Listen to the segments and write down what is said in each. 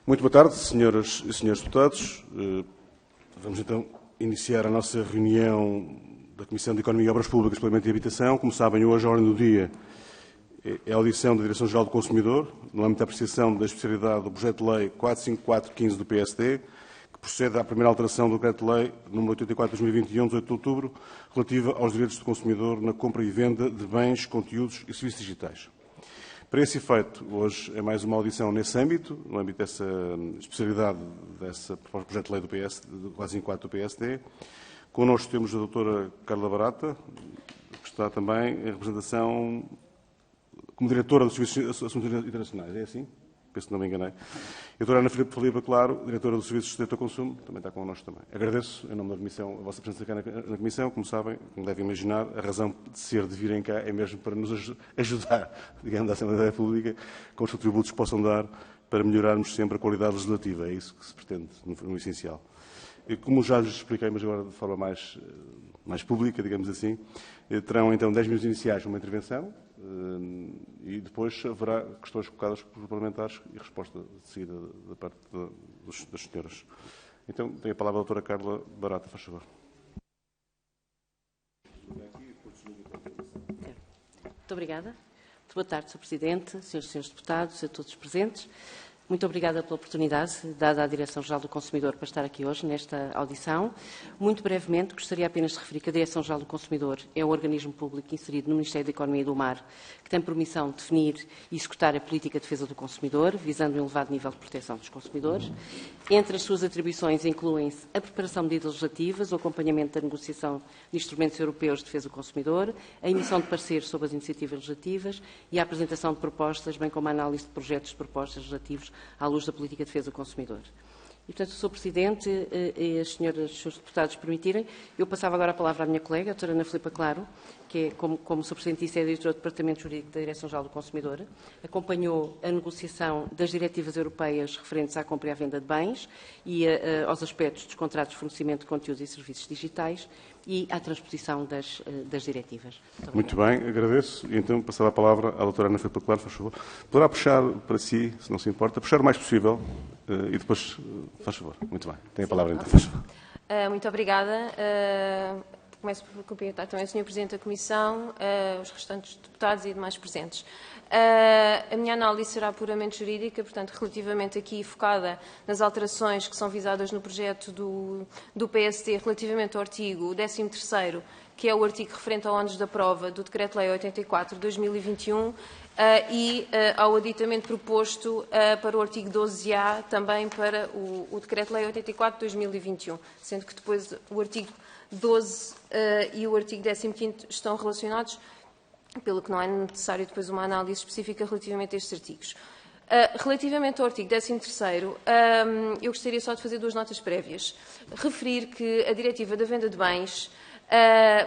Muito boa tarde, senhoras e senhores deputados. Vamos então iniciar a nossa reunião da Comissão de Economia, Obras Públicas, Planeamento e Habitação. Como sabem, hoje a ordem do dia é a audição da Direção-Geral do Consumidor, no âmbito da apreciação da especialidade do projeto de lei 454/15 do PSD, que procede à primeira alteração do decreto-lei número 84/2021, 18 de outubro, relativa aos direitos do consumidor na compra e venda de bens, conteúdos e serviços digitais. Para esse efeito, hoje é mais uma audição nesse âmbito, no âmbito dessa especialidade desse projeto de lei do PS, do 454 do PSD. Connosco temos a doutora Carla Barata, que está também em representação como diretora dos Serviços de Assuntos Internacionais. É assim? Penso que não me enganei. A doutora Ana Filipe Claro, diretora dos Serviços de Direito ao Consumo, também está connosco também. Agradeço, em nome da Comissão, a vossa presença cá na Comissão. Como sabem, como devem imaginar, a razão de ser de virem cá é mesmo para nos ajudar, digamos, da Assembleia da República, com os contributos que possam dar para melhorarmos sempre a qualidade legislativa. É isso que se pretende, no essencial. E como já lhes expliquei, mas agora de forma mais pública, digamos assim, terão então 10 minutos iniciais uma intervenção e depois haverá questões colocadas pelos parlamentares e resposta de seguida da parte das senhoras. Então, tem a palavra a doutora Carla Barata, faz favor. Muito obrigada. Muito boa tarde, Sr. Presidente, senhoras e senhores deputados, a todos os presentes. Muito obrigada pela oportunidade dada à Direção-Geral do Consumidor para estar aqui hoje nesta audição. Muito brevemente, gostaria apenas de referir que a Direção-Geral do Consumidor é um organismo público inserido no Ministério da Economia e do Mar, que tem por missão definir e executar a política de defesa do consumidor, visando um elevado nível de proteção dos consumidores. Entre as suas atribuições incluem-se a preparação de medidas legislativas, o acompanhamento da negociação de instrumentos europeus de defesa do consumidor, a emissão de pareceres sobre as iniciativas legislativas e a apresentação de propostas, bem como a análise de projetos de propostas legislativos à luz da política de defesa do consumidor. E, portanto, Sr. Presidente e as senhoras e os senhores deputados permitirem, eu passava agora a palavra à minha colega, a doutora Ana Filipe Claro, que é, como o Sr. Presidente disse, é diretora do Departamento Jurídico da Direção-Geral do Consumidor, acompanhou a negociação das diretivas europeias referentes à compra e à venda de bens e aos aspectos dos contratos de fornecimento de conteúdos e serviços digitais e à transposição das diretivas. Muito bem, agradeço. E então passava a palavra à doutora Ana Filipe Claro, faz favor. Poderá puxar para si, se não se importa, puxar o mais possível e depois, faz favor. Muito bem, tem a palavra então, faz favor. Muito obrigada. Começo por cumprimentar também o Sr. Presidente da Comissão, os restantes deputados e demais presentes. A minha análise será puramente jurídica, portanto, relativamente aqui focada nas alterações que são visadas no projeto do PSD relativamente ao artigo 13º, que é o artigo referente ao ônus da prova do Decreto-Lei 84/2021 e ao aditamento proposto para o artigo 12A, também para o Decreto-Lei 84/2021, sendo que depois o artigo 12 e o artigo 15º estão relacionados, pelo que não é necessário depois uma análise específica relativamente a estes artigos. Relativamente ao artigo 13º, eu gostaria só de fazer duas notas prévias. Referir que a Diretiva da Venda de Bens,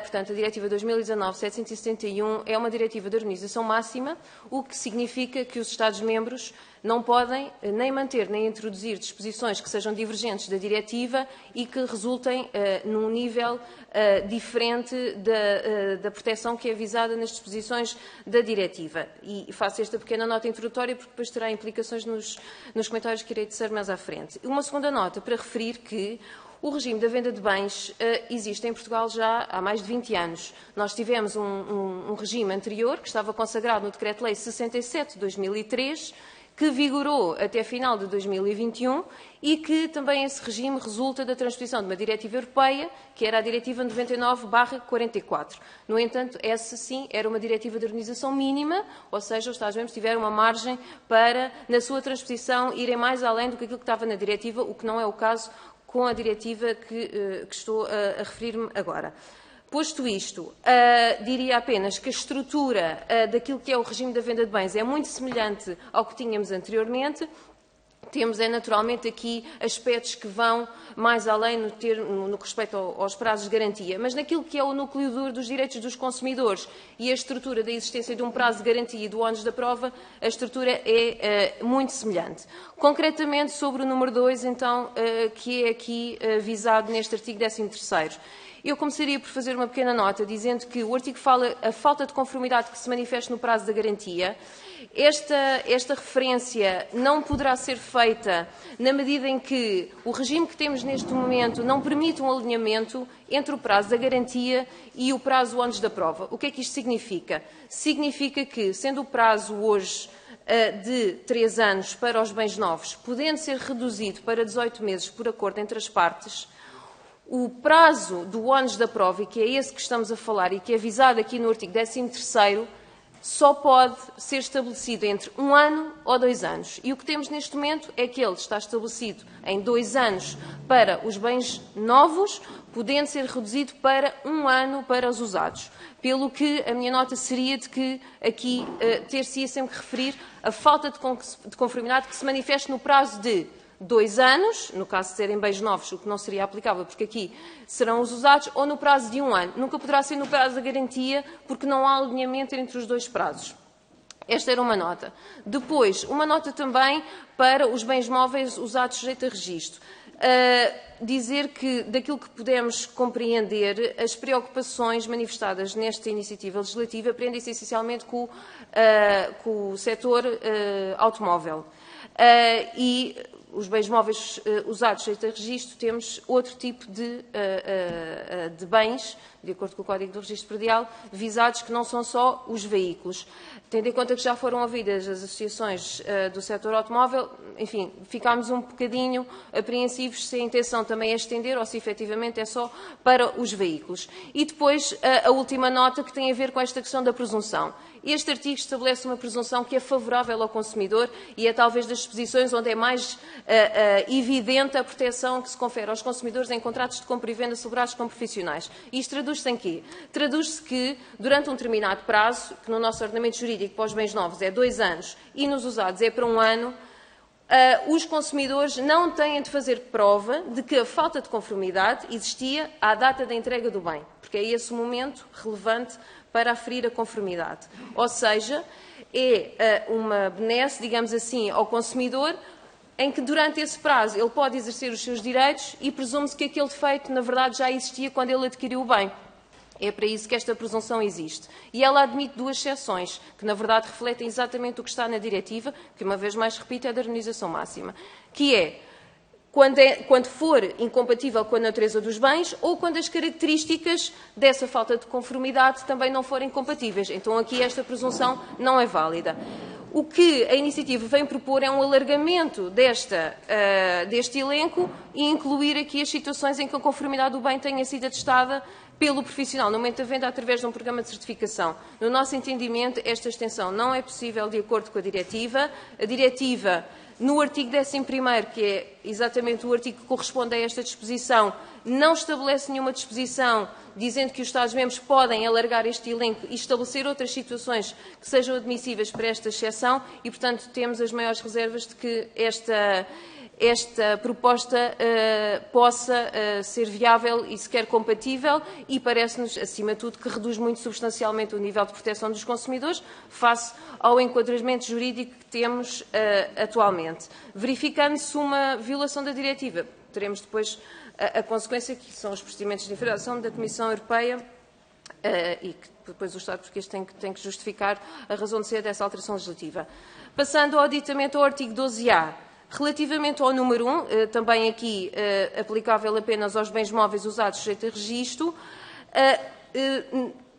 portanto, a Diretiva 2019/771 é uma diretiva de harmonização máxima, o que significa que os Estados-membros não podem nem manter nem introduzir disposições que sejam divergentes da diretiva e que resultem num nível diferente da proteção que é visada nas disposições da diretiva. E faço esta pequena nota introdutória porque depois terá implicações nos comentários que irei tecer mais à frente. Uma segunda nota para referir que o regime da venda de bens existe em Portugal já há mais de 20 anos. Nós tivemos um regime anterior, que estava consagrado no Decreto-Lei 67/2003, que vigorou até final de 2021 e que também esse regime resulta da transposição de uma diretiva europeia, que era a Diretiva 99/44. No entanto, essa sim era uma diretiva de harmonização mínima, ou seja, os Estados-membros tiveram uma margem para, na sua transposição, irem mais além do que aquilo que estava na diretiva, o que não é o caso com a diretiva que estou a referir-me agora. Posto isto, diria apenas que a estrutura daquilo que é o regime da venda de bens é muito semelhante ao que tínhamos anteriormente. Temos, naturalmente, aqui aspectos que vão mais além no que respeita aos prazos de garantia, mas naquilo que é o núcleo duro dos direitos dos consumidores e a estrutura da existência de um prazo de garantia e do ónus da prova, a estrutura é muito semelhante. Concretamente, sobre o número 2, então, que é aqui visado neste artigo 13º. Eu começaria por fazer uma pequena nota, dizendo que o artigo fala a falta de conformidade que se manifesta no prazo da garantia. Esta referência não poderá ser feita na medida em que o regime que temos neste momento não permite um alinhamento entre o prazo da garantia e o prazo antes da prova. O que é que isto significa? Significa que, sendo o prazo hoje de 3 anos para os bens novos, podendo ser reduzido para 18 meses por acordo entre as partes, o prazo do ônus da prova, e que é esse que estamos a falar e que é visado aqui no artigo 13º, só pode ser estabelecido entre 1 ano ou 2 anos. E o que temos neste momento é que ele está estabelecido em 2 anos para os bens novos, podendo ser reduzido para 1 ano para os usados. Pelo que a minha nota seria de que aqui ter-se-ia sempre que referir a falta de conformidade que se manifesta no prazo de 2 anos, no caso de serem bens novos, o que não seria aplicável, porque aqui serão os usados, ou no prazo de 1 ano. Nunca poderá ser no prazo da garantia, porque não há alinhamento entre os dois prazos. Esta era uma nota. Depois, uma nota também para os bens móveis usados sujeito a registro. Dizer que, daquilo que pudemos compreender, as preocupações manifestadas nesta iniciativa legislativa prendem-se essencialmente com o setor automóvel. E os bens móveis usados sujeito a registro, temos outro tipo de bens, de acordo com o Código do Registro Predial, visados que não são só os veículos. Tendo em conta que já foram ouvidas as associações do setor automóvel, enfim, ficámos um bocadinho apreensivos se a intenção também é estender ou se efetivamente é só para os veículos. E depois a última nota que tem a ver com esta questão da presunção. Este artigo estabelece uma presunção que é favorável ao consumidor e é talvez das disposições onde é mais evidente a proteção que se confere aos consumidores em contratos de compra e venda celebrados com profissionais. Isto traduz-se em quê? Traduz-se que, durante um determinado prazo, que no nosso ordenamento jurídico para os bens novos é 2 anos e nos usados é para 1 ano, os consumidores não têm de fazer prova de que a falta de conformidade existia à data da entrega do bem, porque é esse o momento relevante para aferir a conformidade. Ou seja, é uma benesse, digamos assim, ao consumidor, em que durante esse prazo ele pode exercer os seus direitos e presume-se que aquele defeito, na verdade, já existia quando ele adquiriu o bem. É para isso que esta presunção existe. E ela admite 2 exceções, que na verdade refletem exatamente o que está na diretiva, que uma vez mais repito é da harmonização máxima, que é quando for incompatível com a natureza dos bens ou quando as características dessa falta de conformidade também não forem compatíveis. Então aqui esta presunção não é válida. O que a iniciativa vem propor é um alargamento deste elenco e incluir aqui as situações em que a conformidade do bem tenha sido atestada pelo profissional no momento da venda através de um programa de certificação. No nosso entendimento, esta extensão não é possível de acordo com a diretiva. A diretiva, no artigo 11º, que é exatamente o artigo que corresponde a esta disposição, não estabelece nenhuma disposição dizendo que os Estados-membros podem alargar este elenco e estabelecer outras situações que sejam admissíveis para esta exceção e, portanto, temos as maiores reservas de que esta proposta possa ser viável e sequer compatível e parece-nos, acima de tudo, que reduz muito substancialmente o nível de proteção dos consumidores face ao enquadramento jurídico que temos atualmente. Verificando-se uma violação da diretiva, teremos depois a consequência que são os procedimentos de infração da Comissão Europeia e que depois o Estado português tem que justificar a razão de ser dessa alteração legislativa. Passando ao aditamento ao artigo 12A, relativamente ao número 1, também aqui aplicável apenas aos bens móveis usados sujeito a registro,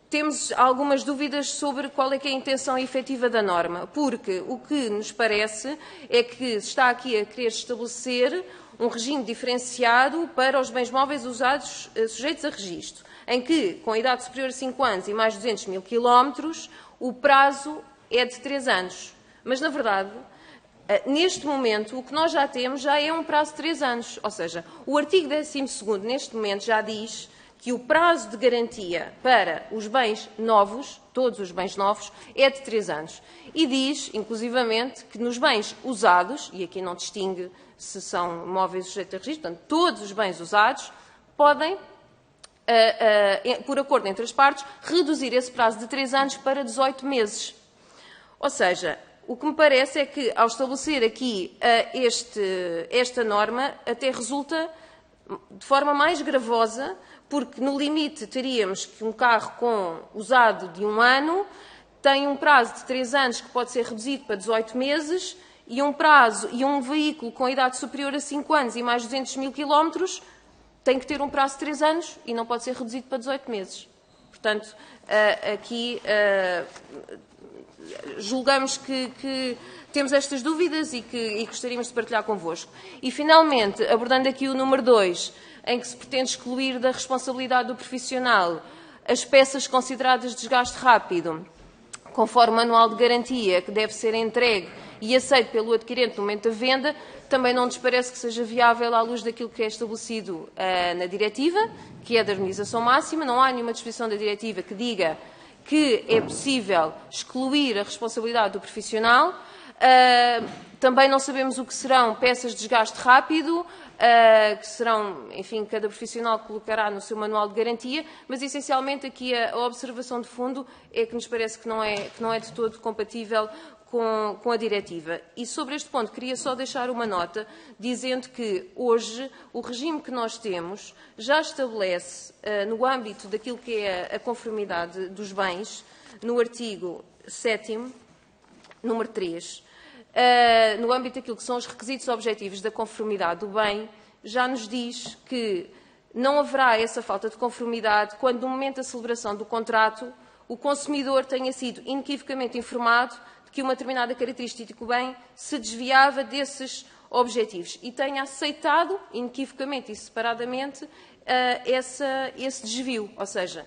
temos algumas dúvidas sobre qual é que é a intenção efetiva da norma, porque o que nos parece é que se está aqui a querer estabelecer um regime diferenciado para os bens móveis usados sujeitos a registro, em que, com idade superior a 5 anos e mais 200 mil quilómetros, o prazo é de 3 anos. Mas, na verdade, neste momento, o que nós já temos já é um prazo de 3 anos. Ou seja, o artigo 12º, neste momento, já diz que o prazo de garantia para os bens novos, todos os bens novos, é de 3 anos. E diz, inclusivamente, que nos bens usados, e aqui não distingue se são móveis sujeitos a registro, portanto, todos os bens usados podem, por acordo entre as partes, reduzir esse prazo de 3 anos para 18 meses. Ou seja, o que me parece é que, ao estabelecer aqui esta norma, até resulta de forma mais gravosa, porque no limite teríamos que um carro usado de 1 ano tem um prazo de 3 anos que pode ser reduzido para 18 meses e um veículo com idade superior a 5 anos e mais 200 mil quilómetros tem que ter um prazo de 3 anos e não pode ser reduzido para 18 meses. Portanto, aqui julgamos que temos estas dúvidas e gostaríamos de partilhar convosco. E, finalmente, abordando aqui o número 2, em que se pretende excluir da responsabilidade do profissional as peças consideradas de desgaste rápido, conforme o manual de garantia, que deve ser entregue e aceito pelo adquirente no momento da venda, também não nos parece que seja viável à luz daquilo que é estabelecido na diretiva, que é da harmonização máxima. Não há nenhuma disposição da diretiva que diga que é possível excluir a responsabilidade do profissional. Também não sabemos o que serão peças de desgaste rápido, que serão, enfim, cada profissional colocará no seu manual de garantia, mas essencialmente aqui a observação de fundo é que nos parece que não é de todo compatível com a diretiva. E sobre este ponto queria só deixar uma nota dizendo que hoje o regime que nós temos já estabelece no âmbito daquilo que é a conformidade dos bens, no artigo 7º, número 3, no âmbito daquilo que são os requisitos objetivos da conformidade do bem, já nos diz que não haverá essa falta de conformidade quando, no momento da celebração do contrato, o consumidor tenha sido inequivocamente informado de que uma determinada característica do bem se desviava desses objetivos e tenha aceitado, inequivocamente e separadamente, esse desvio. Ou seja,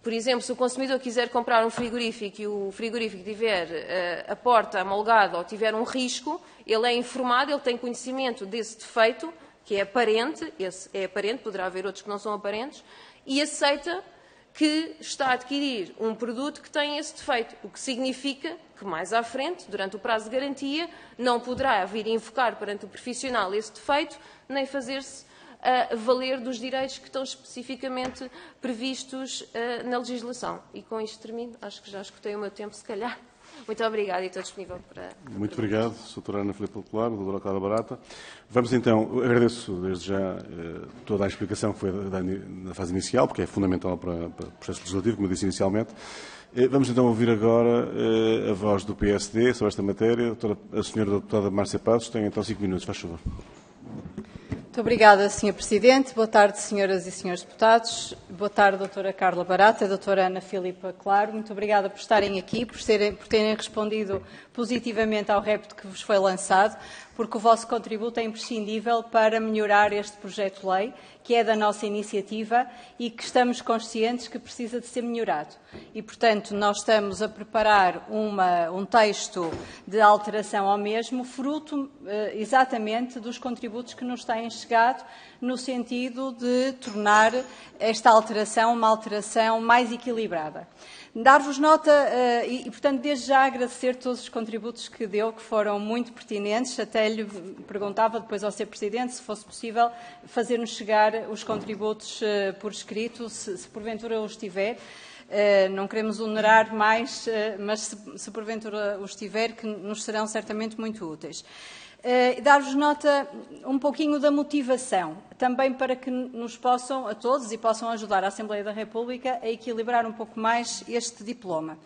por exemplo, se o consumidor quiser comprar um frigorífico e o frigorífico tiver a porta amolgada ou tiver um risco, ele é informado, ele tem conhecimento desse defeito, que é aparente, esse é aparente, poderá haver outros que não são aparentes, e aceita que está a adquirir um produto que tem esse defeito, o que significa que mais à frente, durante o prazo de garantia, não poderá vir invocar perante o profissional esse defeito, nem fazer-se valer dos direitos que estão especificamente previstos na legislação. E com isto termino. Acho que já escutei o meu tempo, se calhar. Muito obrigada e estou disponível para... Muito obrigado, Sra. Ana Filipe Popular, Dra. Cláudia Barata. Vamos então, agradeço desde já toda a explicação que foi dada na fase inicial, porque é fundamental para o processo legislativo, como eu disse inicialmente. Vamos então ouvir agora a voz do PSD sobre esta matéria. A senhora deputada Márcia Passos tem então 5 minutos, faz favor. Muito obrigada, Sr. Presidente. Boa tarde, senhoras e senhores deputados. Boa tarde, doutora Carla Barata, doutora Ana Filipe Claro. Muito obrigada por estarem aqui, por terem respondido positivamente ao repto que vos foi lançado, porque o vosso contributo é imprescindível para melhorar este projeto de lei, que é da nossa iniciativa e que estamos conscientes que precisa de ser melhorado. E, portanto, nós estamos a preparar um texto de alteração ao mesmo, fruto exatamente dos contributos que nos têm chegado, no sentido de tornar esta alteração uma alteração mais equilibrada. Dar-vos nota e, portanto, desde já agradecer todos os contributos que deu, que foram muito pertinentes. Até lhe perguntava depois ao Sr. Presidente se fosse possível fazer-nos chegar os contributos por escrito, se porventura os tiver. Não queremos onerar mais, mas se porventura os tiver, que nos serão certamente muito úteis. Dar-vos nota um pouquinho da motivação, também para que nos possam, a todos, e possam ajudar a Assembleia da República a equilibrar um pouco mais este diploma.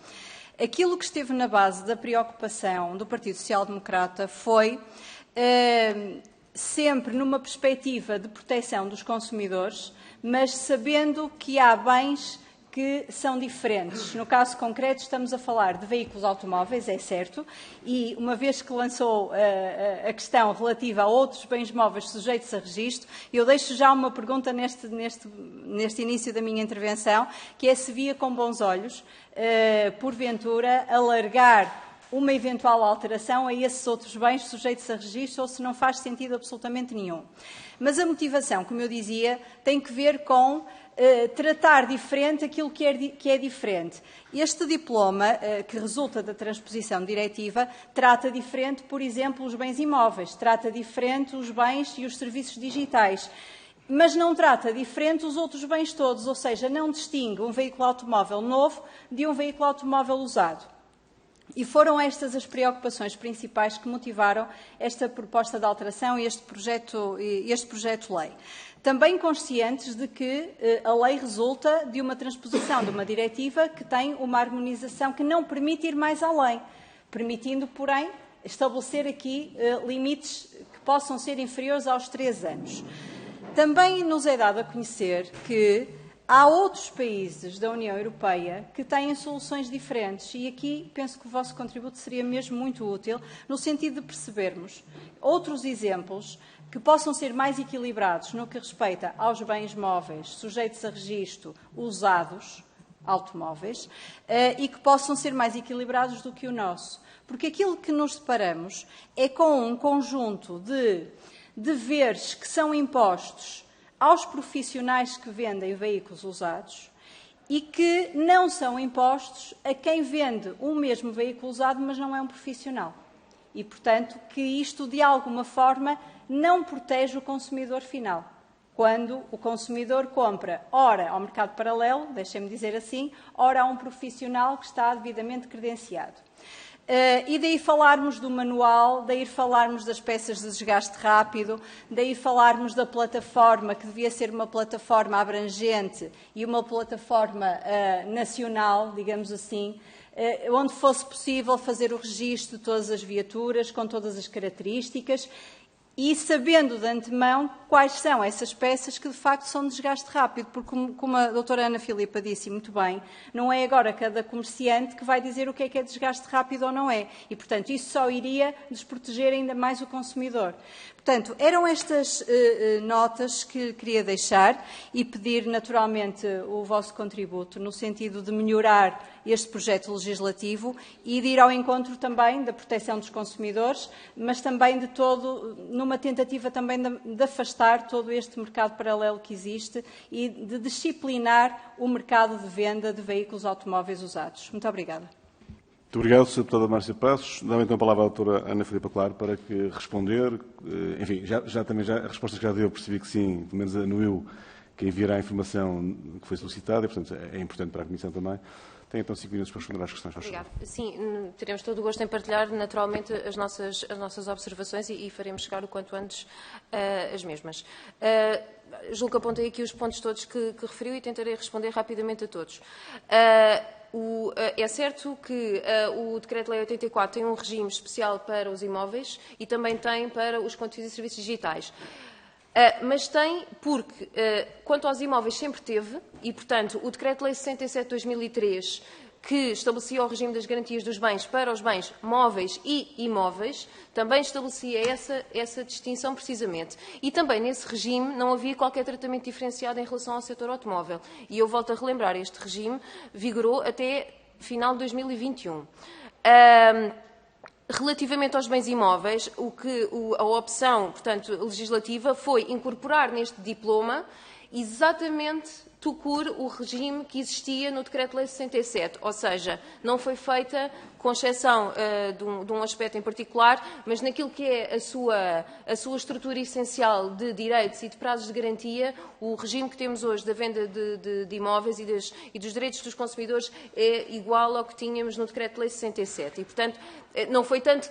Aquilo que esteve na base da preocupação do Partido Social Democrata foi sempre numa perspectiva de proteção dos consumidores, mas sabendo que há bens que são diferentes. No caso concreto, estamos a falar de veículos automóveis, é certo, e uma vez que lançou a questão relativa a outros bens móveis sujeitos a registro, eu deixo já uma pergunta neste início da minha intervenção, que é se via com bons olhos, porventura, alargar uma eventual alteração a esses outros bens sujeitos a registro ou se não faz sentido absolutamente nenhum. Mas a motivação, como eu dizia, tem que ver com tratar diferente aquilo que é diferente. Este diploma, que resulta da transposição diretiva, trata diferente, por exemplo, os bens imóveis, trata diferente os bens e os serviços digitais, mas não trata diferente os outros bens todos, ou seja, não distingue um veículo automóvel novo de um veículo automóvel usado. E foram estas as preocupações principais que motivaram esta proposta de alteração e este projeto-lei. Também conscientes de que a lei resulta de uma transposição de uma diretiva que tem uma harmonização que não permite ir mais além, permitindo, porém, estabelecer aqui limites que possam ser inferiores aos 3 anos. Também nos é dado a conhecer que há outros países da União Europeia que têm soluções diferentes e aqui penso que o vosso contributo seria mesmo muito útil no sentido de percebermos outros exemplos que possam ser mais equilibrados no que respeita aos bens móveis sujeitos a registro, usados, automóveis, e que possam ser mais equilibrados do que o nosso. Porque aquilo que nos deparamos é com um conjunto de deveres que são impostos aos profissionais que vendem veículos usados e que não são impostos a quem vende o mesmo veículo usado, mas não é um profissional. E, portanto, que isto, de alguma forma, não protege o consumidor final. Quando o consumidor compra, ora ao mercado paralelo, deixem-me dizer assim, ora a um profissional que está devidamente credenciado. E daí falarmos do manual, daí falarmos das peças de desgaste rápido, daí falarmos da plataforma, que devia ser uma plataforma abrangente e uma plataforma nacional, digamos assim, onde fosse possível fazer o registro de todas as viaturas, com todas as características, e sabendo de antemão quais são essas peças que de facto são de desgaste rápido, porque como a doutora Ana Filipa disse muito bem, não é agora cada comerciante que vai dizer o que é desgaste rápido ou não é, e portanto isso só iria desproteger ainda mais o consumidor. Portanto, eram estas notas que queria deixar e pedir naturalmente o vosso contributo no sentido de melhorar este projeto legislativo e de ir ao encontro também da proteção dos consumidores, mas também de todo, numa tentativa também de afastar todo este mercado paralelo que existe e de disciplinar o mercado de venda de veículos automóveis usados. Muito obrigada. Muito obrigado, Sra. Deputada Márcia Passos. Dá-me então a palavra à doutora Ana Filipa Claro para que responder. Enfim, a resposta que já deu, eu percebi que sim, pelo menos anuiu que enviará a informação que foi solicitada e, portanto, é importante para a Comissão também. Tem então 5 minutos para responder às questões. Obrigada. Sim, teremos todo o gosto em partilhar naturalmente as nossas observações e faremos chegar o quanto antes as mesmas. Julgo que apontei aqui os pontos todos que referiu e tentarei responder rapidamente a todos. É certo que o Decreto-Lei 84 tem um regime especial para os imóveis e também tem para os conteúdos e serviços digitais. Mas tem porque, quanto aos imóveis, sempre teve, e, portanto, o Decreto-Lei 67 de 2003, que estabelecia o regime das garantias dos bens para os bens móveis e imóveis, também estabelecia essa distinção precisamente. E também nesse regime não havia qualquer tratamento diferenciado em relação ao setor automóvel. E eu volto a relembrar, este regime vigorou até final de 2021. Relativamente aos bens imóveis, a opção, portanto, legislativa foi incorporar neste diploma exatamente o regime que existia no Decreto-Lei 67, ou seja, não foi feita com exceção de um aspecto em particular, mas naquilo que é a sua estrutura essencial de direitos e de prazos de garantia, o regime que temos hoje da venda de imóveis e dos direitos dos consumidores é igual ao que tínhamos no Decreto-Lei 67. E, portanto, não foi tanto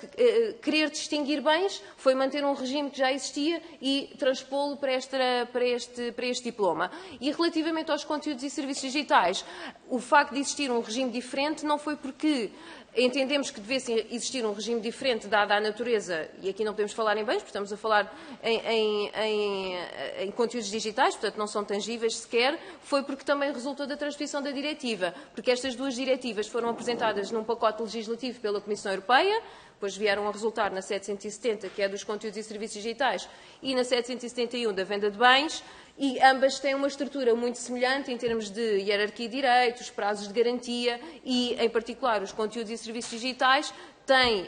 querer distinguir bens, foi manter um regime que já existia e transpô-lo para este diploma. E relativamente aos conteúdos e serviços digitais, o facto de existir um regime diferente não foi porque entendemos que devesse existir um regime diferente, dada a natureza, e aqui não podemos falar em bens, porque estamos a falar em conteúdos digitais, portanto não são tangíveis sequer, foi porque também resultou da transposição da diretiva, porque estas duas diretivas foram apresentadas num pacote legislativo pela Comissão Europeia, depois vieram a resultar na 770, que é dos conteúdos e serviços digitais, e na 771 da venda de bens, e ambas têm uma estrutura muito semelhante em termos de hierarquia de direitos, prazos de garantia e, em particular, os conteúdos e serviços digitais têm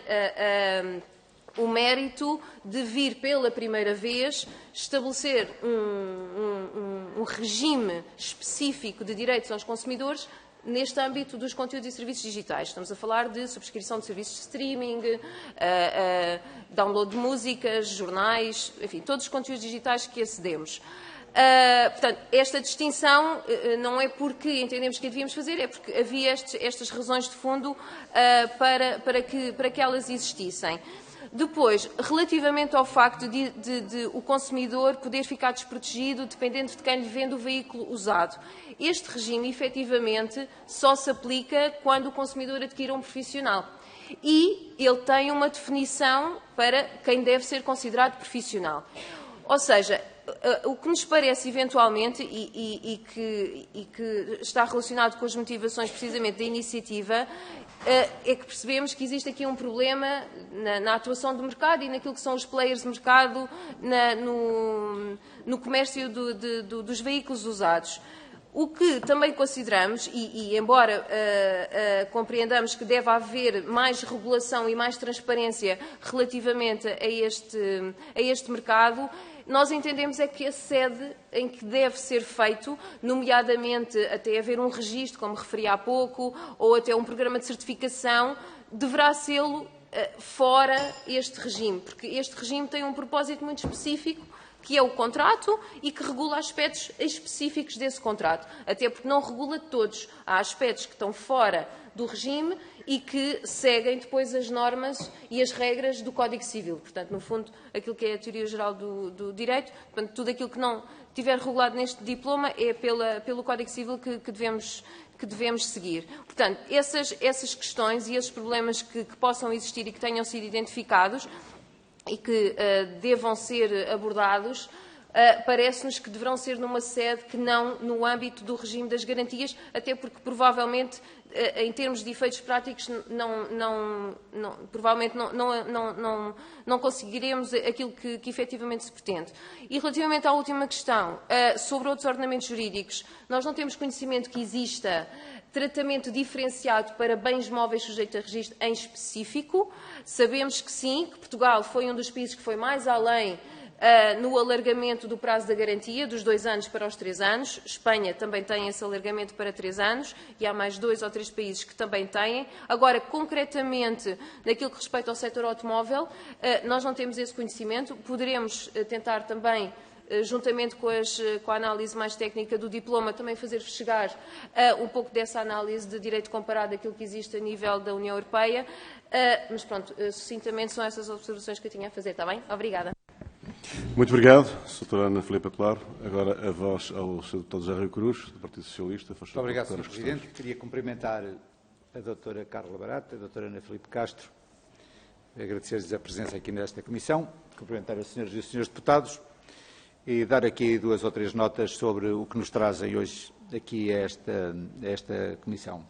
o mérito de vir pela primeira vez estabelecer um regime específico de direitos aos consumidores neste âmbito dos conteúdos e serviços digitais. Estamos a falar de subscrição de serviços de streaming, download de músicas, jornais, enfim, todos os conteúdos digitais que acedemos. Portanto, esta distinção não é porque entendemos que a devíamos fazer, é porque havia estas razões de fundo para que elas existissem. Depois, relativamente ao facto de o consumidor poder ficar desprotegido dependendo de quem lhe vende o veículo usado. Este regime, efetivamente, só se aplica quando o consumidor adquire um profissional. E ele tem uma definição para quem deve ser considerado profissional. Ou seja, o que nos parece eventualmente, e que está relacionado com as motivações precisamente da iniciativa, é que percebemos que existe aqui um problema na atuação do mercado e naquilo que são os players de mercado no comércio dos veículos usados. O que também consideramos, e embora compreendamos que deve haver mais regulação e mais transparência relativamente a este mercado, nós entendemos é que a sede em que deve ser feito, nomeadamente até haver um registro, como referi há pouco, ou até um programa de certificação, deverá ser fora este regime, porque este regime tem um propósito muito específico, que é o contrato e que regula aspectos específicos desse contrato. Até porque não regula todos. Há aspectos que estão fora do regime e que seguem depois as normas e as regras do Código Civil. Portanto, no fundo, aquilo que é a teoria geral do direito, portanto, tudo aquilo que não estiver regulado neste diploma é pelo Código Civil que devemos seguir. Portanto, essas questões e esses problemas que possam existir e que tenham sido identificados e que devam ser abordados, parece-nos que deverão ser numa sede que não no âmbito do regime das garantias, até porque provavelmente, em termos de efeitos práticos, provavelmente não conseguiremos aquilo que efetivamente se pretende. E relativamente à última questão, sobre outros ordenamentos jurídicos, nós não temos conhecimento que exista tratamento diferenciado para bens móveis sujeitos a registro em específico. Sabemos que sim, que Portugal foi um dos países que foi mais além no alargamento do prazo da garantia, dos 2 anos para os 3 anos. Espanha também tem esse alargamento para 3 anos e há mais 2 ou 3 países que também têm. Agora, concretamente, naquilo que respeita ao setor automóvel, nós não temos esse conhecimento. Poderemos tentar também, juntamente com a análise mais técnica do diploma, também fazer chegar um pouco dessa análise de direito comparado àquilo que existe a nível da União Europeia. Mas pronto, sucintamente são essas observações que eu tinha a fazer, está bem? Obrigada. Muito obrigado, Sra. Ana Filipa Claro. Agora a voz ao Sr. Dr. José Rui Cruz, do Partido Socialista. Muito obrigado, Sr. Presidente. Queria cumprimentar a Dra. Carla Barata, a Dra. Ana Filipe Castro, agradecer-lhes a presença aqui nesta Comissão, cumprimentar as senhoras e os senhores deputados e dar aqui 2 ou 3 notas sobre o que nos trazem hoje aqui a esta Comissão.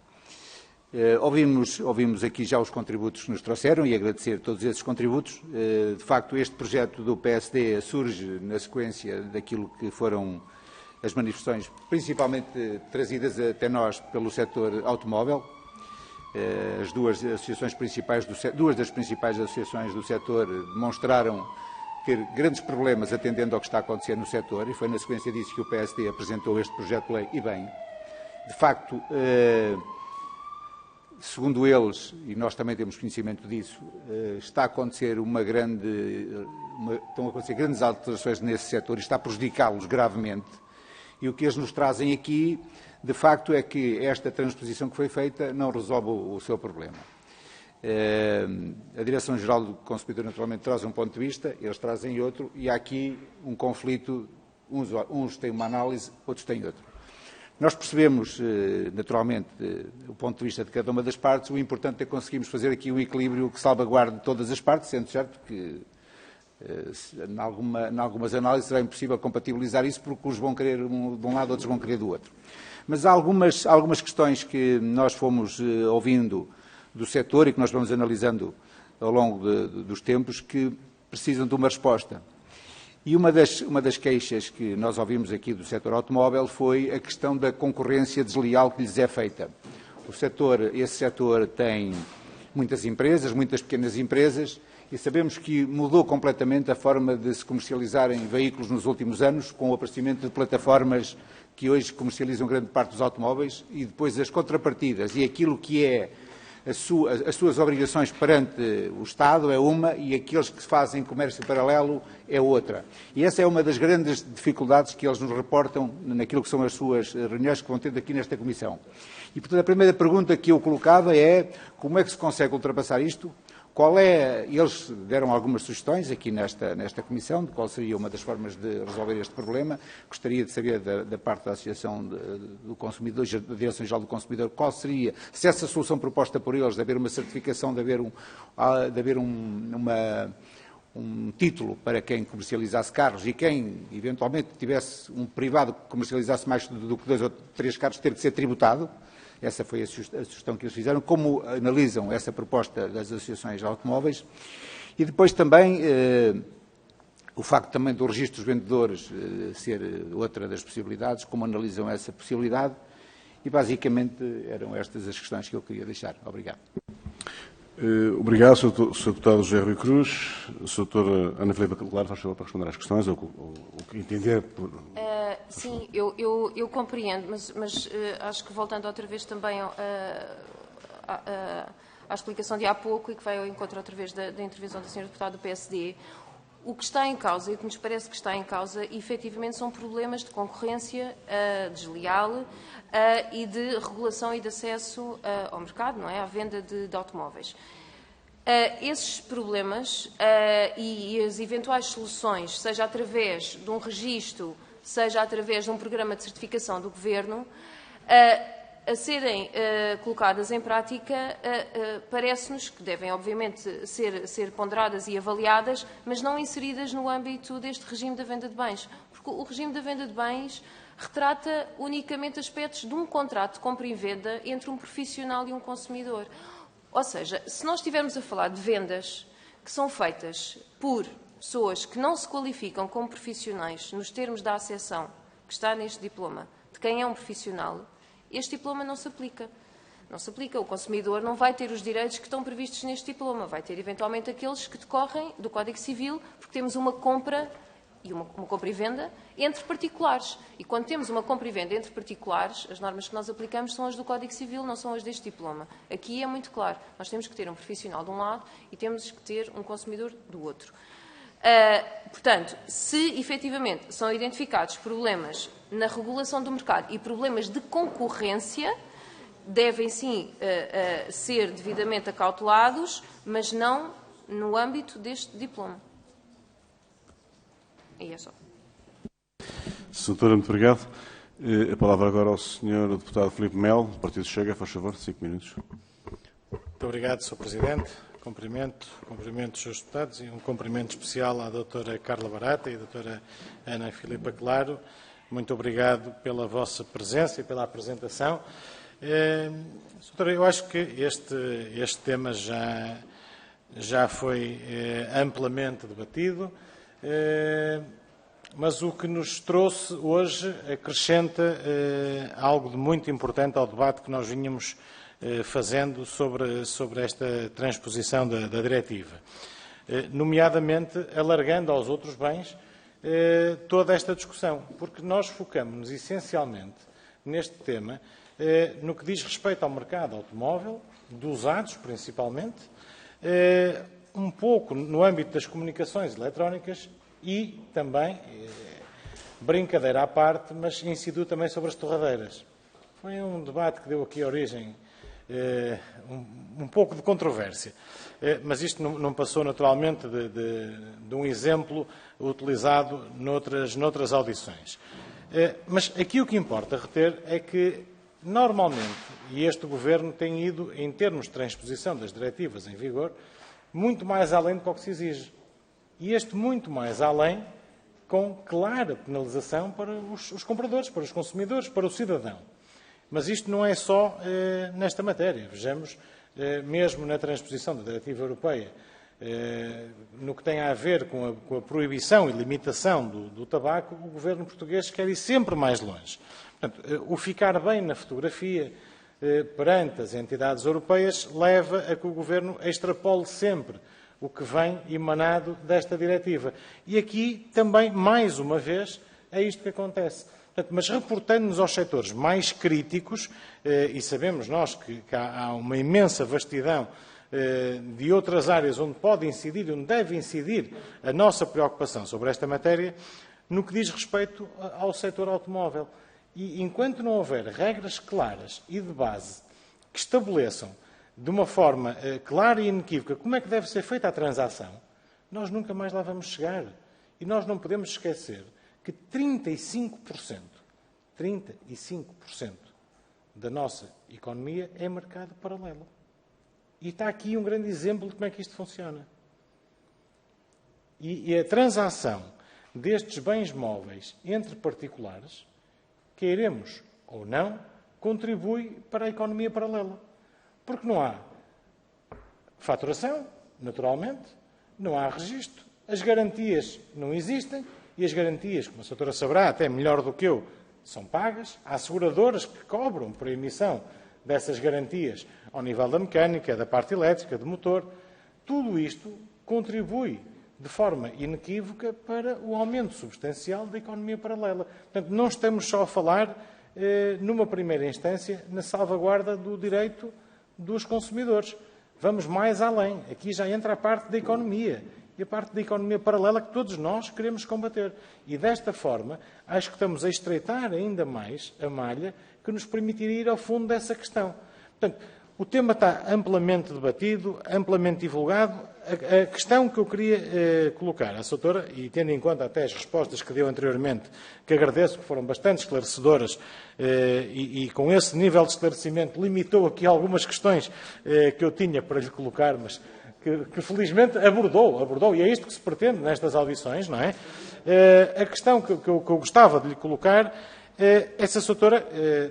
Ouvimos aqui já os contributos que nos trouxeram e agradecer todos esses contributos. De facto, este projeto do PSD surge na sequência daquilo que foram as manifestações, principalmente trazidas até nós pelo setor automóvel. As duas das principais associações do setor demonstraram ter grandes problemas atendendo ao que está a acontecer no setor e foi na sequência disso que o PSD apresentou este projeto de lei e bem. De facto, segundo eles, e nós também temos conhecimento disso, estão a acontecer grandes alterações nesse setor e está a prejudicá-los gravemente. E o que eles nos trazem aqui, de facto, é que esta transposição que foi feita não resolve o seu problema. A Direção-Geral do Consumidor, naturalmente, traz um ponto de vista, eles trazem outro, e há aqui um conflito, uns têm uma análise, outros têm outra. Nós percebemos, naturalmente, o ponto de vista de cada uma das partes. O importante é conseguirmos fazer aqui um equilíbrio que salvaguarde todas as partes, sendo certo que, em algumas análises, será impossível compatibilizar isso, porque uns vão querer de um lado, outros vão querer do outro. Mas há algumas questões que nós fomos ouvindo do setor e que nós vamos analisando ao longo dos tempos que precisam de uma resposta. E uma das queixas que nós ouvimos aqui do setor automóvel foi a questão da concorrência desleal que lhes é feita. Esse setor tem muitas empresas, muitas pequenas empresas, e sabemos que mudou completamente a forma de se comercializarem veículos nos últimos anos, com o aparecimento de plataformas que hoje comercializam grande parte dos automóveis, e depois as contrapartidas e aquilo que é as suas obrigações perante o Estado é uma e aqueles que fazem comércio paralelo é outra. E essa é uma das grandes dificuldades que eles nos reportam naquilo que são as suas reuniões que vão ter aqui nesta Comissão. E, portanto, a primeira pergunta que eu colocava é como é que se consegue ultrapassar isto? Eles deram algumas sugestões aqui nesta Comissão de qual seria uma das formas de resolver este problema. Gostaria de saber da parte da Associação do Consumidor, da Direção-Geral do Consumidor, qual seria, se essa solução proposta por eles, de haver uma certificação, de haver um título para quem comercializasse carros e quem, eventualmente, tivesse um privado que comercializasse mais do que 2 ou 3 carros, ter de ser tributado. Essa foi a sugestão que eles fizeram. Como analisam essa proposta das associações de automóveis? E depois também o facto também do registro dos vendedores ser outra das possibilidades, como analisam essa possibilidade. E basicamente eram estas as questões que eu queria deixar. Obrigado. Obrigado, Sr. Deputado José Rui Cruz. Sra. Doutora Ana Filipa Claro, faz favor para responder às questões, ou o que entender. Sim, eu compreendo, mas acho que voltando outra vez também à explicação de há pouco e que vai ao encontro outra vez da intervenção da Sra. Deputada do PSD, o que está em causa e o que nos parece que está em causa, efetivamente, são problemas de concorrência desleal e de regulação e de acesso ao mercado, não é? À venda de automóveis. Esses problemas e as eventuais soluções, seja através de um registro, seja através de um programa de certificação do Governo, a serem colocadas em prática, parece-nos que devem, obviamente, ser ponderadas e avaliadas, mas não inseridas no âmbito deste regime da venda de bens. Porque o regime da venda de bens retrata unicamente aspectos de um contrato de compra e venda entre um profissional e um consumidor. Ou seja, se nós estivermos a falar de vendas que são feitas por pessoas que não se qualificam como profissionais nos termos da acessão que está neste diploma de quem é um profissional, este diploma não se aplica. Não se aplica. O consumidor não vai ter os direitos que estão previstos neste diploma. Vai ter, eventualmente, aqueles que decorrem do Código Civil, porque temos uma compra e uma compra e venda entre particulares. E quando temos uma compra e venda entre particulares, as normas que nós aplicamos são as do Código Civil, não são as deste diploma. Aqui é muito claro. Nós temos que ter um profissional de um lado e temos que ter um consumidor do outro. Portanto, se efetivamente são identificados problemas na regulação do mercado e problemas de concorrência, devem sim ser devidamente acautelados, mas não no âmbito deste diploma. E é só. Doutora, muito obrigado. A palavra agora ao Sr. Deputado Filipe Melo, do Partido Chega, faz favor, 5 minutos. Muito obrigado, Sr. Presidente. Cumprimento os Srs. Deputados e um cumprimento especial à doutora Carla Barata e à doutora Ana Filipa Claro. Muito obrigado pela vossa presença e pela apresentação. Doutora, eu acho que este tema já foi amplamente debatido, mas o que nos trouxe hoje acrescenta algo de muito importante ao debate que nós vínhamos fazendo sobre esta transposição da diretiva, nomeadamente alargando aos outros bens toda esta discussão, porque nós focamos-nos essencialmente neste tema no que diz respeito ao mercado automóvel, de usados principalmente, um pouco no âmbito das comunicações eletrónicas e também, brincadeira à parte, mas incidiu também sobre as torradeiras. Foi um debate que deu aqui origem um pouco de controvérsia, mas isto não passou naturalmente de um exemplo utilizado noutras audições. Mas aqui o que importa reter é que, normalmente, e este Governo tem ido, em termos de transposição das diretivas em vigor, muito mais além do que se exige. E este muito mais além, com clara penalização para os compradores, para os consumidores, para o cidadão. Mas isto não é só nesta matéria. Vejamos, mesmo na transposição da diretiva europeia, no que tem a ver com a proibição e limitação do tabaco, o governo português quer ir sempre mais longe. Portanto, o ficar bem na fotografia perante as entidades europeias leva a que o governo extrapole sempre o que vem emanado desta diretiva. E aqui também, mais uma vez, é isto que acontece. Mas reportando-nos aos setores mais críticos, e sabemos nós que há uma imensa vastidão de outras áreas onde pode incidir, onde deve incidir a nossa preocupação sobre esta matéria, no que diz respeito ao setor automóvel. E enquanto não houver regras claras e de base que estabeleçam de uma forma clara e inequívoca como é que deve ser feita a transação, nós nunca mais lá vamos chegar. E nós não podemos esquecer que 35% da nossa economia é mercado paralelo. E está aqui um grande exemplo de como é que isto funciona. E a transação destes bens móveis entre particulares, queiremos ou não, contribui para a economia paralela. Porque não há faturação, naturalmente, não há registro, as garantias não existem, e as garantias, como a doutora saberá, até melhor do que eu, são pagas. Há seguradoras que cobram por a emissão dessas garantias ao nível da mecânica, da parte elétrica, do motor. Tudo isto contribui de forma inequívoca para o aumento substancial da economia paralela. Portanto, não estamos só a falar, numa primeira instância, na salvaguarda do direito dos consumidores. Vamos mais além. Aqui já entra a parte da economia. E a parte da economia paralela que todos nós queremos combater. E desta forma, acho que estamos a estreitar ainda mais a malha que nos permitiria ir ao fundo dessa questão. Portanto, o tema está amplamente debatido, amplamente divulgado. A questão que eu queria colocar à doutora, e tendo em conta até as respostas que deu anteriormente, que agradeço, que foram bastante esclarecedoras, e com esse nível de esclarecimento limitou aqui algumas questões que eu tinha para lhe colocar, mas que felizmente abordou, e é isto que se pretende nestas audições, não é? A questão que eu gostava de lhe colocar é se a doutora,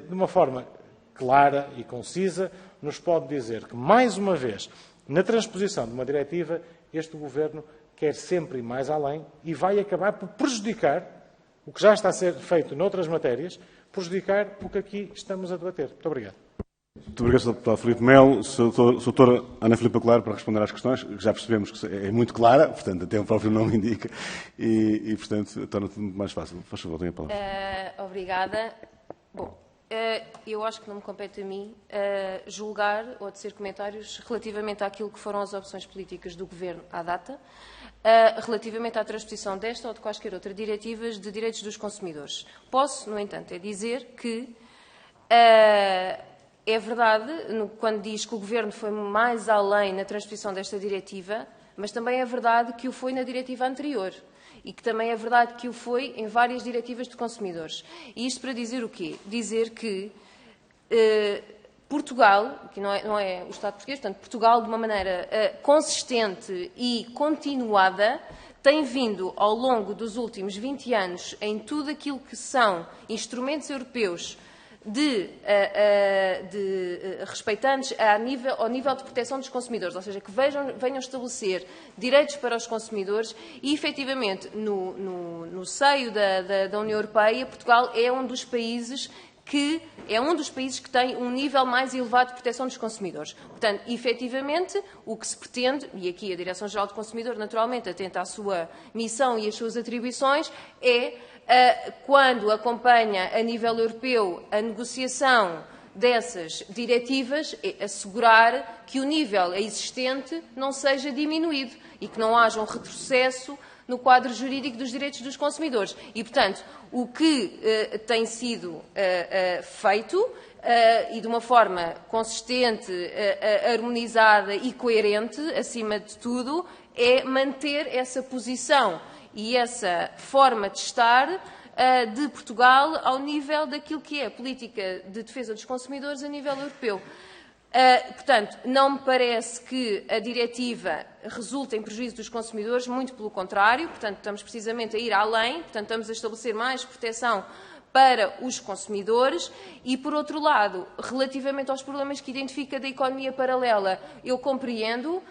de uma forma clara e concisa, nos pode dizer que, mais uma vez, na transposição de uma diretiva, este Governo quer sempre ir mais além e vai acabar por prejudicar o que já está a ser feito noutras matérias, prejudicar o que aqui estamos a debater. Muito obrigado. Muito obrigado, Sr. Deputado Filipe Melo. Doutora Ana Filipa Claro, para responder às questões, que já percebemos que é muito clara, portanto, até o próprio nome indica, e portanto, torna-se muito mais fácil. Faz favor, tenha a palavra. Obrigada. Bom, eu acho que não me compete a mim julgar ou tecer comentários relativamente àquilo que foram as opções políticas do Governo à data, relativamente à transposição desta ou de quaisquer outras diretivas de direitos dos consumidores. Posso, no entanto, dizer que é verdade, quando diz que o Governo foi mais além na transposição desta diretiva, mas também é verdade que o foi na diretiva anterior. E que também é verdade que o foi em várias diretivas de consumidores. E isto para dizer o quê? Dizer que Portugal, que não é o Estado português, portanto, Portugal, de uma maneira consistente e continuada, tem vindo, ao longo dos últimos 20 anos, em tudo aquilo que são instrumentos europeus respeitantes ao nível de proteção dos consumidores, ou seja, que venham estabelecer direitos para os consumidores e, efetivamente, no seio da União Europeia, Portugal é um dos países que tem um nível mais elevado de proteção dos consumidores. Portanto, efetivamente, o que se pretende, e aqui a Direção-Geral do Consumidor, naturalmente, atenta à sua missão e às suas atribuições, quando acompanha a nível europeu a negociação dessas diretivas, é assegurar que o nível existente não seja diminuído e que não haja um retrocesso no quadro jurídico dos direitos dos consumidores. E, portanto, o que tem sido feito, e de uma forma consistente, harmonizada e coerente, acima de tudo, é manter essa posição e essa forma de estar de Portugal ao nível daquilo que é a política de defesa dos consumidores a nível europeu. Portanto, não me parece que a diretiva resulte em prejuízo dos consumidores, muito pelo contrário. Portanto, estamos precisamente a ir além, portanto, estamos a estabelecer mais proteção para os consumidores e, por outro lado, relativamente aos problemas que identifica da economia paralela, eu compreendo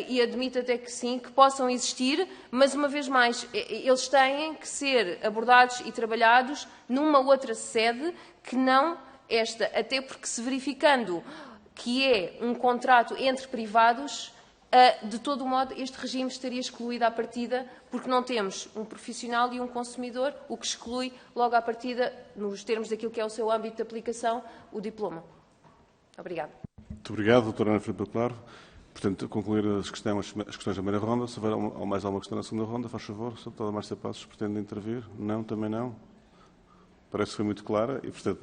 e admito até que sim, que possam existir, mas, uma vez mais, eles têm que ser abordados e trabalhados numa outra sede que não esta, até porque, se verificando que é um contrato entre privados, De todo o modo, este regime estaria excluído à partida, porque não temos um profissional e um consumidor, o que exclui logo à partida, nos termos daquilo que é o seu âmbito de aplicação, o diploma. Obrigada. Muito obrigado, doutora Ana Filipa Claro. Portanto, concluir as questões da primeira ronda. Se houver mais alguma questão na segunda ronda, faz favor. Sr. Deputada Márcia Passos, pretende intervir? Não, também não. Parece que foi muito clara e, portanto,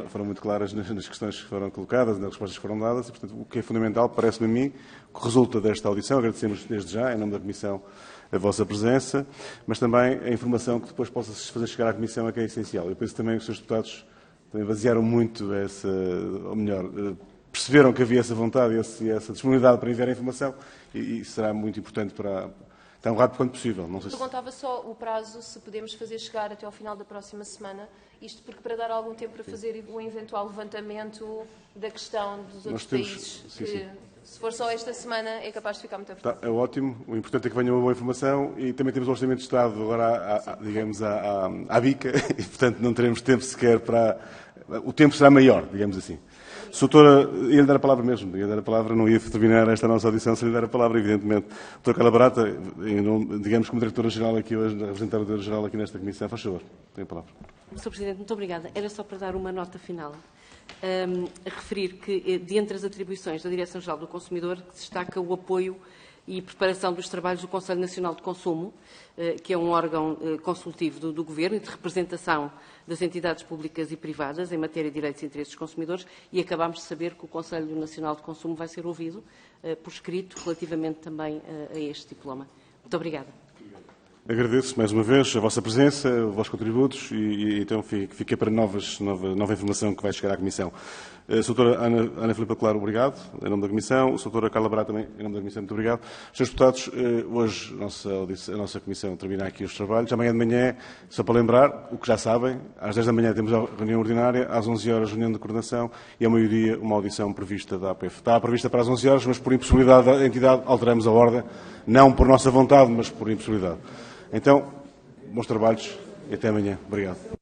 foram muito claras nas questões que foram colocadas, nas respostas que foram dadas e, portanto, o que é fundamental, parece-me a mim, que resulta desta audição, agradecemos desde já, em nome da Comissão, a vossa presença, mas também a informação que depois possa se fazer chegar à Comissão é que é essencial. Eu penso também que os Srs. Deputados também basearam muito essa, ou melhor, perceberam que havia essa vontade e essa disponibilidade para enviar a informação e será muito importante para tão rápido quanto possível. Não sei se... Perguntava só o prazo, se podemos fazer chegar até ao final da próxima semana, isto porque para dar algum tempo para fazer um eventual levantamento da questão dos outros países, que se for só esta semana é capaz de ficar muito apertado. É ótimo, o importante é que venha uma boa informação e também temos o Orçamento de Estado agora, digamos, à bica e, portanto, não teremos tempo sequer para... O tempo será maior, digamos assim. Doutora, ia-lhe dar a palavra mesmo, ia dar a palavra, não ia terminar esta nossa audição sem lhe dar a palavra, evidentemente. Doutora Carla Barata, digamos como Diretora-Geral aqui hoje, representar a Diretora-Geral aqui nesta Comissão, faz favor, tem a palavra. Sr. Presidente, muito obrigada. Era só para dar uma nota final. A referir que, de entre as atribuições da Direção-Geral do Consumidor, destaca o apoio e preparação dos trabalhos do Conselho Nacional de Consumo, que é um órgão consultivo do Governo e de representação das entidades públicas e privadas em matéria de direitos e interesses dos consumidores, e acabámos de saber que o Conselho Nacional de Consumo vai ser ouvido por escrito relativamente também a este diploma. Muito obrigada. Agradeço mais uma vez a vossa presença, os vossos contributos e então fiquei para nova informação que vai chegar à Comissão. A Sra. Ana Filipa Claro, obrigado, em nome da Comissão. A Sra. Carla Barata também, em nome da Comissão, muito obrigado. Srs. Deputados, hoje a nossa Comissão termina aqui os trabalhos. Amanhã de manhã, só para lembrar, o que já sabem, às 10 da manhã temos a reunião ordinária, às 11 horas reunião de coordenação e ao meio-dia uma audição prevista da APF. Está prevista para as 11 horas, mas por impossibilidade da entidade alteramos a ordem, não por nossa vontade, mas por impossibilidade. Então, bons trabalhos e até amanhã. Obrigado.